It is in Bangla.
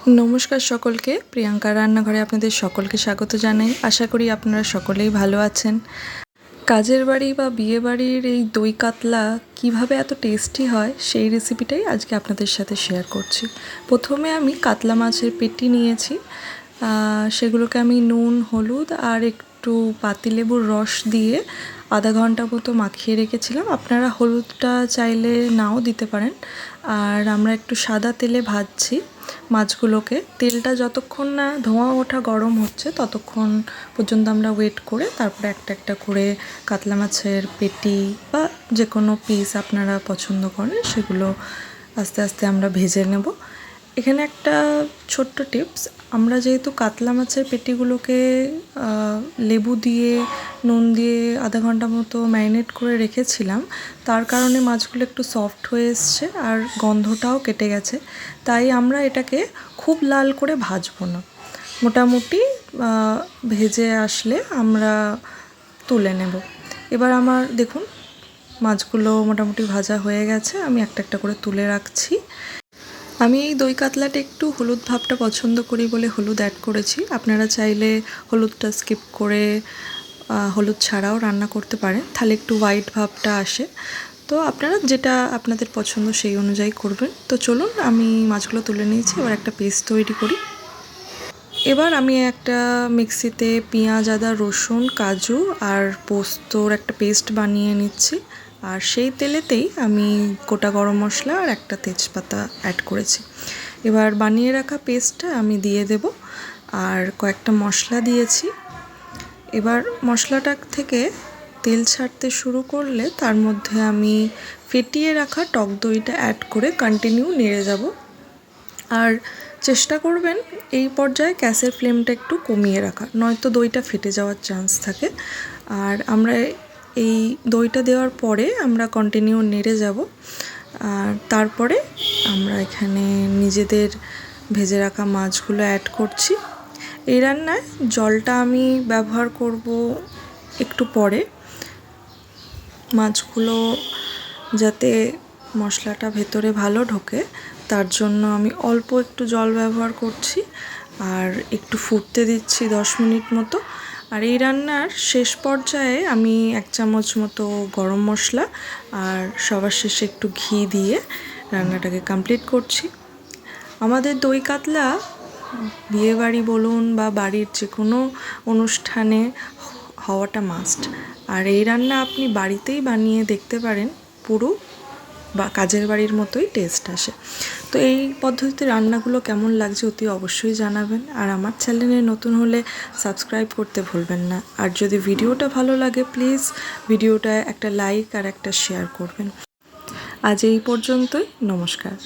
नमस्कार सकलके प्रियंका रान्नाघरे आपनादेर सकलके स्वागत जानाई। आशा करी आपनारा सकलेई भालो आछेन। काजेर बाड़ी बा बिये बाड़िर एई दई कातला किभाबे एत टेस्टी हय सेई रेसिपिटाई आजके आपनादेर साथे शेयर करछि। प्रथमे आमी कातला माछेर पेटी नियेछि, सेगुलोके आमी नुन हलुद और एकटू पातिलेबुर रस दिए आधा घंटा मतो माखिए रेखेछिलाम। आपनारा हलुदटा चाइले नाओ दिते पारेन। और आमरा एकटू सादा तेले भाजछि माछगुलोके। तेलटा যতক্ষণ না ধোঁয়া ওঠা গরম হচ্ছে ততক্ষণ পর্যন্ত আমরা ওয়েট করে তারপরে একটা একটা করে কাতলা মাছের পেটি বা যে কোনো পিস আপনারা পছন্দ করেন সেগুলো আস্তে আস্তে আমরা ভেজে নেব। এখানে একটা ছোট্ট টিপস, আমরা যেহেতু কাতলা মাছের পেটিগুলোকে লেবু দিয়ে নুন দিয়ে আধা ঘন্টা মতো ম্যারিনেট করে রেখেছিলাম, তার কারণে মাছগুলো একটু সফট হয়ে এসছে আর গন্ধটাও কেটে গেছে। তাই আমরা এটাকে খুব লাল করে ভাজবো না, মোটামুটি ভেজে আসলে আমরা তুলে নেব। এবার আমার দেখুন মাছগুলো মোটামুটি ভাজা হয়ে গেছে, আমি একটা একটা করে তুলে রাখছি। আমি এই দই কাতলাটা একটু হলুদ ভাবটা পছন্দ করি বলে হলুদ অ্যাড করেছি। আপনারা চাইলে হলুদটা স্কিপ করে হলুদ ছাড়াও রান্না করতে পারেন, তাহলে একটু হোয়াইট ভাবটা আসে। তো আপনারা যেটা আপনাদের পছন্দ সেই অনুযায়ী করবেন। তো চলুন আমি মাছগুলো তুলে নিয়েছি, এবার একটা পেস্ট তৈরি করি। এবার আমি একটা মিক্সিতে পেঁয়াজ আদা রসুন কাজু আর পোস্তর একটা পেস্ট বানিয়ে নিচ্ছি। আর সেই তেলেতেই আমি গোটা গরম মশলা আর একটা তেজপাতা অ্যাড করেছি। এবার বানিয়ে রাখা পেস্টটা আমি দিয়ে দেব আর কয়েকটা মশলা দিয়েছি। এবার মশলাটা থেকে তেল ছাড়তে শুরু করলে তার মধ্যে আমি ফেটিয়ে রাখা টক দইটা অ্যাড করে কন্টিনিউ নেড়ে যাব। আর চেষ্টা করবেন এই পর্যায়ে গ্যাসের ফ্লেমটা একটু কমিয়ে রাখা, নয়তো দইটা ফেটে যাওয়ার চান্স থাকে। আর আমরা এই দইটা দেওয়ার পরে আমরা কন্টিনিউ নেড়ে যাব। আর তারপরে আমরা এখানে নিজেদের ভেজে রাখা মাছগুলো অ্যাড করছি। এই রান্নায় জলটা আমি ব্যবহার করব একটু পরে, মাছগুলো যাতে মশলাটা ভেতরে ভালো ঢোকে তার জন্য আমি অল্প একটু জল ব্যবহার করছি আর একটু ফুটতে দিচ্ছি 10 মিনিট মতো। আর এই রান্নার শেষ পর্যায়ে আমি 1 চামচ মতো গরম মশলা আর সবার শেষে একটু ঘি দিয়ে রান্নাটাকে কমপ্লিট করছি। আমাদের দই কাতলা বিয়েবাড়ি বলুন বা বাড়ির যে কোনো অনুষ্ঠানে হওয়াটা মাস্ট। আর এই রান্না আপনি বাড়িতেই বানিয়ে দেখতে পারেন, পুরো বা কাজের বাড়ির মতোই টেস্ট আসে। তো এই পদ্ধতিতে রান্নাগুলো কেমন লাগছে অতি অবশ্যই জানাবেন। আর আমার চ্যানেলে নতুন হলে সাবস্ক্রাইব করতে ভুলবেন না। আর যদি ভিডিওটা ভালো লাগে প্লিজ ভিডিওটা একটা লাইক আর একটা শেয়ার করবেন। আজ এই পর্যন্তই, নমস্কার।